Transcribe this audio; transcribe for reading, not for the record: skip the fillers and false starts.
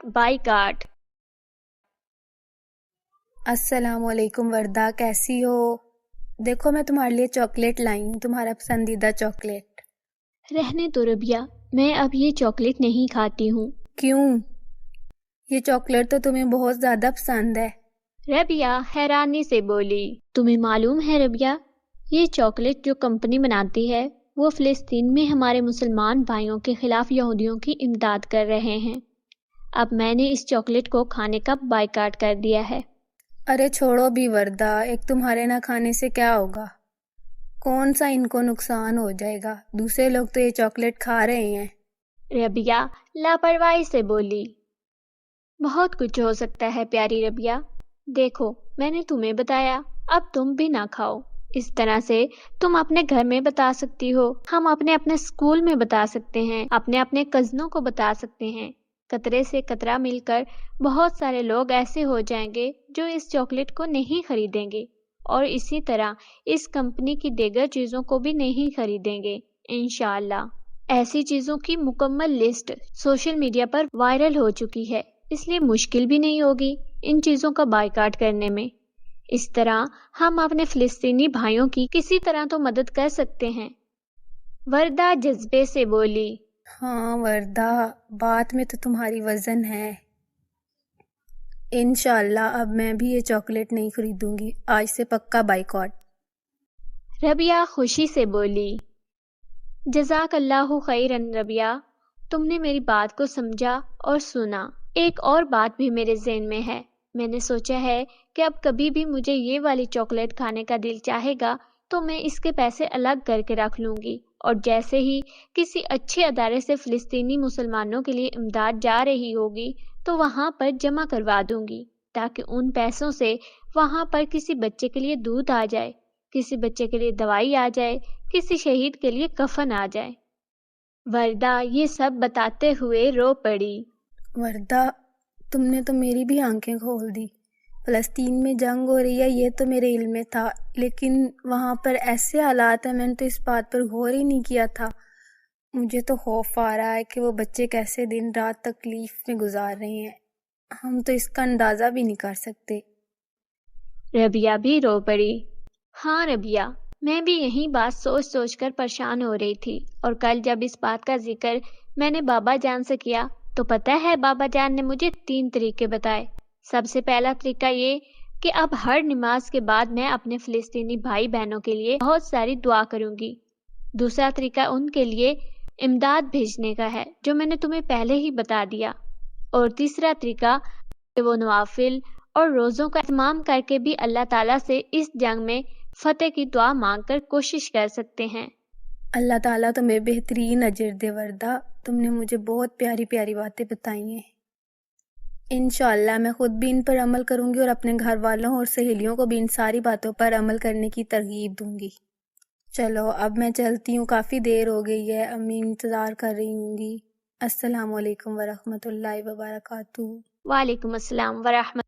Boycott. السلام علیکم وردہ، کیسی ہو؟ دیکھو میں تمہارے لیے چاکلیٹ لائی ہوں، تمہارا پسندیدہ چاکلیٹ۔ رہنے دو ربیہ، میں اب یہ چاکلیٹ نہیں کھاتی ہوں۔ کیوں؟ یہ چاکلیٹ تو تمہیں بہت زیادہ پسند ہے۔ ربیہ حیرانی سے بولی، تمہیں معلوم ہے ربیہ، یہ چاکلیٹ جو کمپنی بناتی ہے وہ فلسطین میں ہمارے مسلمان بھائیوں کے خلاف یہودیوں کی امداد کر رہے ہیں۔ اب میں نے اس چاکلیٹ کو کھانے کا بائیکاٹ کر دیا ہے۔ ارے چھوڑو بھی وردہ، ایک تمہارے نہ کھانے سے کیا ہوگا؟ کون سا ان کو نقصان ہو جائے گا؟ دوسرے لوگ تو یہ چاکلیٹ کھا رہے ہیں۔ ربیہ لاپرواہی سے بولی، بہت کچھ ہو سکتا ہے پیاری ربیہ، دیکھو میں نے تمہیں بتایا، اب تم بھی نہ کھاؤ۔ اس طرح سے تم اپنے گھر میں بتا سکتی ہو، ہم اپنے اسکول میں بتا سکتے ہیں، اپنے کزنوں کو بتا سکتے ہیں۔ قطرے سے قطرہ مل کر بہت سارے لوگ ایسے ہو جائیں گے جو اس چاکلیٹ کو نہیں خریدیں گے، اور اسی طرح اس کمپنی کی دیگر چیزوں کو بھی نہیں خریدیں گے انشاءاللہ۔ ایسی چیزوں کی مکمل لسٹ سوشل میڈیا پر وائرل ہو چکی ہے، اس لیے مشکل بھی نہیں ہوگی ان چیزوں کا بائیکاٹ کرنے میں۔ اس طرح ہم اپنے فلسطینی بھائیوں کی کسی طرح تو مدد کر سکتے ہیں۔ وردہ جذبے سے بولی، ہاں وردہ، بات میں تو تمہاری وزن ہے۔ انشاءاللہ اب میں بھی یہ چاکلیٹ نہیں خریدوں گی، آج سے پکا بائیکاٹ۔ ربیہ خوشی سے بولی، جزاک اللہ خیرن ربیہ، تم نے میری بات کو سمجھا اور سنا۔ ایک اور بات بھی میرے ذہن میں ہے، میں نے سوچا ہے کہ اب کبھی بھی مجھے یہ والی چاکلیٹ کھانے کا دل چاہے گا تو میں اس کے پیسے الگ کر کے رکھ لوں گی، اور جیسے ہی کسی اچھے ادارے سے فلسطینی مسلمانوں کے لیے امداد جا رہی ہوگی تو وہاں پر جمع کروا دوں گی، تاکہ ان پیسوں سے وہاں پر کسی بچے کے لیے دودھ آ جائے، کسی بچے کے لیے دوائی آ جائے، کسی شہید کے لیے کفن آ جائے۔ وردہ یہ سب بتاتے ہوئے رو پڑی۔ وردہ تم نے تو میری بھی آنکھیں کھول دی۔ فلسطین میں جنگ ہو رہی ہے یہ تو میرے علم میں تھا، لیکن وہاں پر ایسے حالات ہیں، میں نے تو اس بات پر غور ہی نہیں کیا تھا۔ مجھے تو خوف آ رہا ہے کہ وہ بچے کیسے دن رات تکلیف میں گزار رہے ہیں، ہم تو اس کا اندازہ بھی نہیں کر سکتے۔ ربیہ بھی رو پڑی۔ ہاں ربیہ، میں بھی یہی بات سوچ سوچ کر پریشان ہو رہی تھی، اور کل جب اس بات کا ذکر میں نے بابا جان سے کیا تو پتہ ہے بابا جان نے مجھے 3 طریقے بتائے۔ سب سے پہلا طریقہ یہ کہ اب ہر نماز کے بعد میں اپنے فلسطینی بھائی بہنوں کے لیے بہت ساری دعا کروں گی۔ دوسرا طریقہ ان کے لیے امداد بھیجنے کا ہے، جو میں نے تمہیں پہلے ہی بتا دیا۔ اور تیسرا طریقہ کہ وہ نوافل اور روزوں کا اہتمام کر کے بھی اللہ تعالیٰ سے اس جنگ میں فتح کی دعا مانگ کر کوشش کر سکتے ہیں۔ اللہ تعالیٰ تمہیں بہترین اجر دے وردہ، تم نے مجھے بہت پیاری پیاری باتیں بتائی ہیں۔ انشاءاللہ میں خود بھی ان پر عمل کروں گی اور اپنے گھر والوں اور سہیلیوں کو بھی ان ساری باتوں پر عمل کرنے کی ترغیب دوں گی۔ چلو اب میں چلتی ہوں، کافی دیر ہو گئی ہے، امی انتظار کر رہی ہوں گی۔ السلام علیکم ورحمۃ اللہ وبرکاتہ۔ وعلیکم السلام ورحمۃ